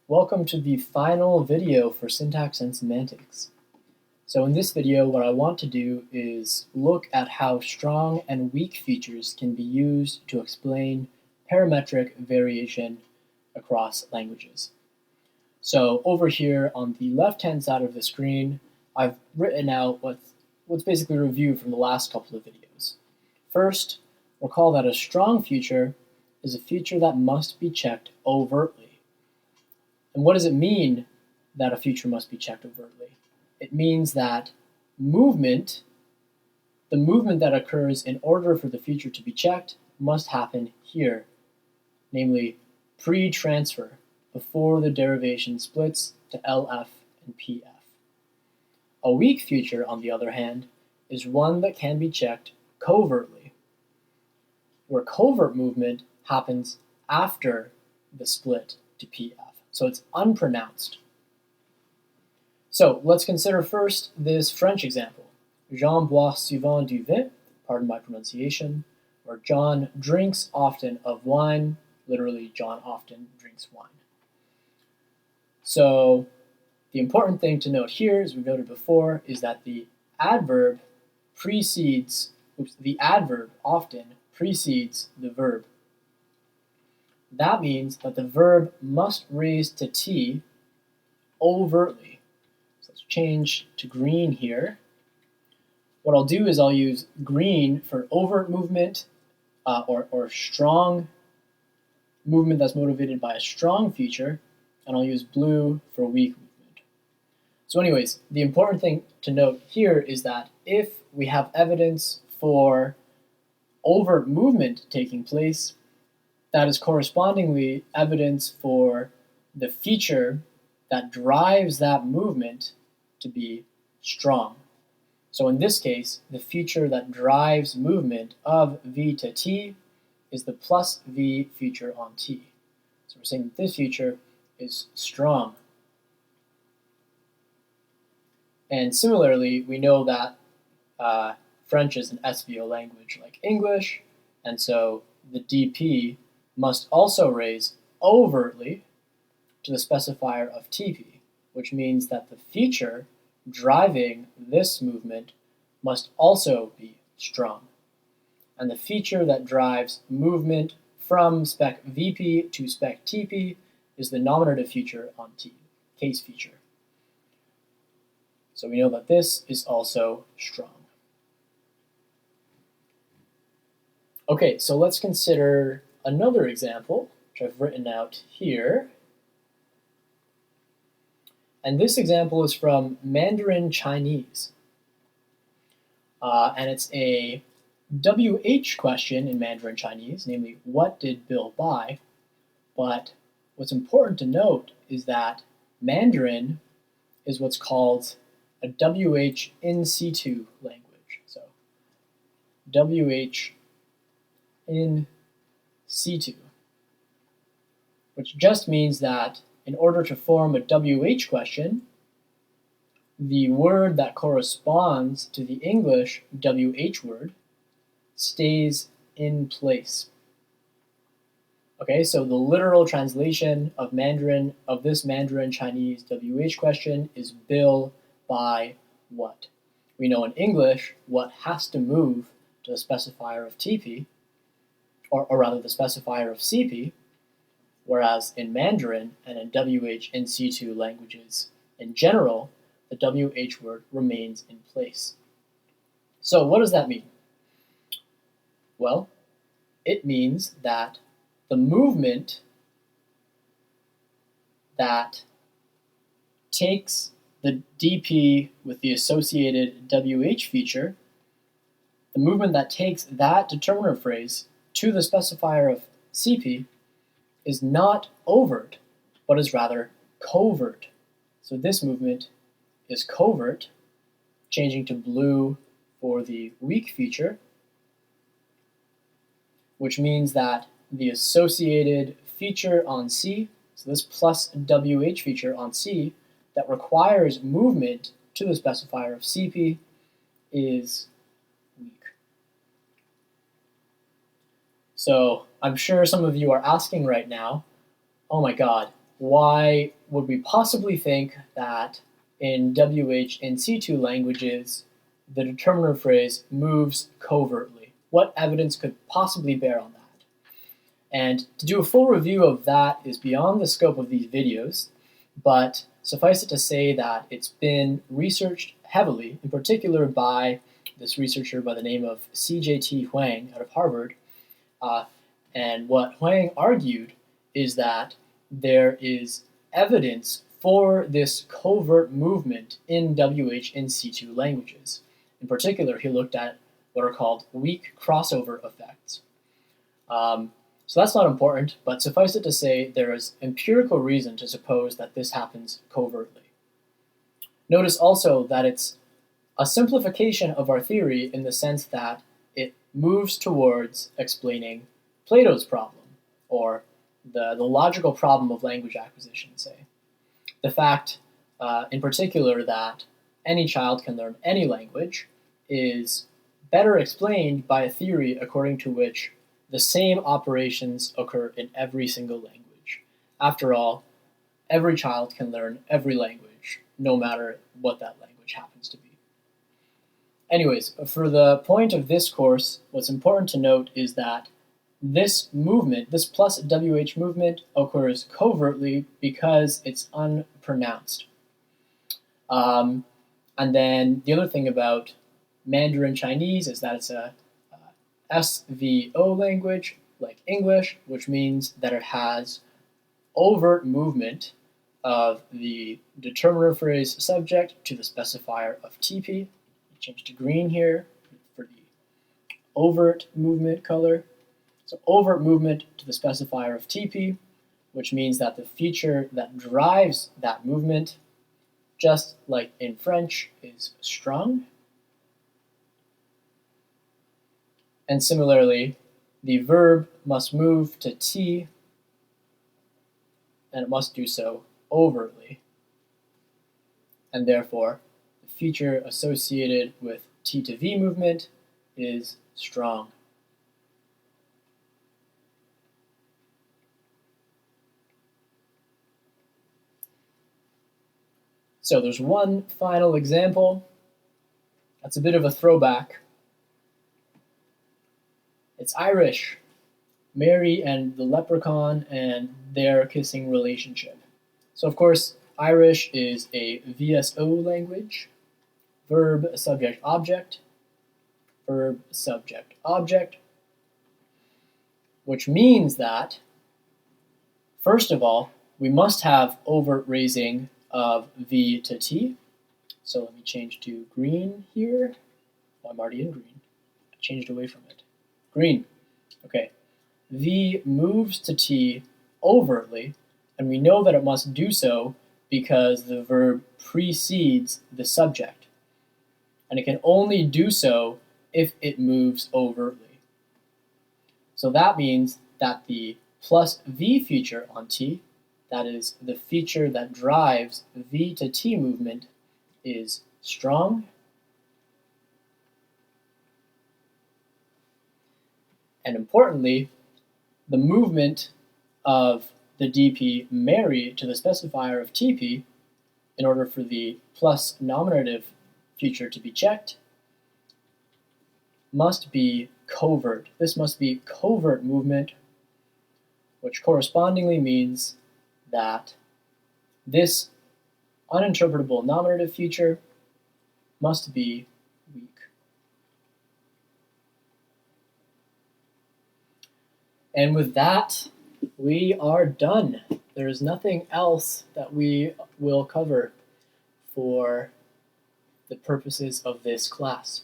Welcome to the final video for syntax and semantics. So in this video, what I want to do is look at how strong and weak features can be used to explain parametric variation across languages. So over here on the left-hand side of the screen, I've written out what's basically a review from the last couple of videos. First, recall that a strong feature is a feature that must be checked overtly. And what does it mean that a feature must be checked overtly? It means that the movement that occurs in order for the feature to be checked must happen here, namely pre-transfer, before the derivation splits to LF and PF. A weak feature, on the other hand, is one that can be checked covertly, where covert movement happens after the split to PF. So it's unpronounced. So let's consider first this French example. Jean boit souvent du vin, pardon my pronunciation, where John drinks often of wine, literally John often drinks wine. So the important thing to note here, as we noted before, is that the adverb often precedes the verb. That means that the verb must raise to T overtly. So let's change to green here. What I'll do is I'll use green for overt movement or strong movement that's motivated by a strong feature, and I'll use blue for weak movement. So anyways, the important thing to note here is that if we have evidence for overt movement taking place, that is correspondingly evidence for the feature that drives that movement to be strong. So in this case, the feature that drives movement of V to T is the plus V feature on T. So we're saying that this feature is strong. And similarly, we know that French is an SVO language like English, and so the DP must also raise overtly to the specifier of TP, which means that the feature driving this movement must also be strong. And the feature that drives movement from spec VP to spec TP is the nominative feature on T, case feature. So we know that this is also strong. Okay, so let's consider another example, which I've written out here. And this example is from Mandarin Chinese. And it's a WH question in Mandarin Chinese, namely, what did Bill buy? But what's important to note is that Mandarin is what's called a WH in situ language. So WH in situ, which just means that in order to form a WH question, the word that corresponds to the English WH word stays in place. Okay, so the literal translation of this Mandarin Chinese WH question is Bill buy what? We know in English what has to move to the specifier of TP, or rather the specifier of CP, whereas in Mandarin and in WH in situ languages in general, the WH word remains in place. So what does that mean? Well, it means that the movement that takes the DP with the associated WH feature, the movement that takes that determiner phrase to the specifier of CP is not overt, but is rather covert. So this movement is covert, changing to blue for the weak feature, which means that the associated feature on C, so this plus WH feature on C, that requires movement to the specifier of CP is weak. So I'm sure some of you are asking right now, oh my god, why would we possibly think that in WH and C2 languages, the determiner phrase moves covertly? What evidence could possibly bear on that? And to do a full review of that is beyond the scope of these videos, but suffice it to say that it's been researched heavily, in particular by this researcher by the name of C.J.T. Huang out of Harvard. And what Huang argued is that there is evidence for this covert movement in WH and C2 languages. In particular, he looked at what are called weak crossover effects. So that's not important, but suffice it to say there is empirical reason to suppose that this happens covertly. Notice also that it's a simplification of our theory in the sense that it moves towards explaining Plato's problem, or the logical problem of language acquisition, say. The fact, in particular, that any child can learn any language is better explained by a theory according to which the same operations occur in every single language. After all, every child can learn every language, no matter what that language happens to be. Anyways, for the point of this course, what's important to note is that this movement, this plus WH movement, occurs covertly because it's unpronounced. And then the other thing about Mandarin Chinese is that it's a SVO language, like English, which means that it has overt movement of the determiner phrase subject to the specifier of TP. Change to green here for the overt movement color. So overt movement to the specifier of TP, which means that the feature that drives that movement, just like in French, is strong. And similarly, the verb must move to T, and it must do so overtly. And therefore, the feature associated with T to V movement is strong. So there's one final example. That's a bit of a throwback. It's Irish, Mary and the leprechaun and their kissing relationship. So of course, Irish is a VSO language, verb, subject, object, verb, subject, object, which means that, first of all, we must have overt raising of V to T. So let me change to green here. Oh, I'm already in green. I changed away from it. Green. Okay. V moves to T overtly, and we know that it must do so because the verb precedes the subject. And it can only do so if it moves overtly. So that means that the plus V feature on T, that is the feature that drives V to T movement, is strong. And importantly, the movement of the DP Mary to the specifier of TP, in order for the plus nominative feature to be checked, must be covert. This must be covert movement, which correspondingly means that this uninterpretable nominative feature must be weak. And with that, we are done. There is nothing else that we will cover for the purposes of this class.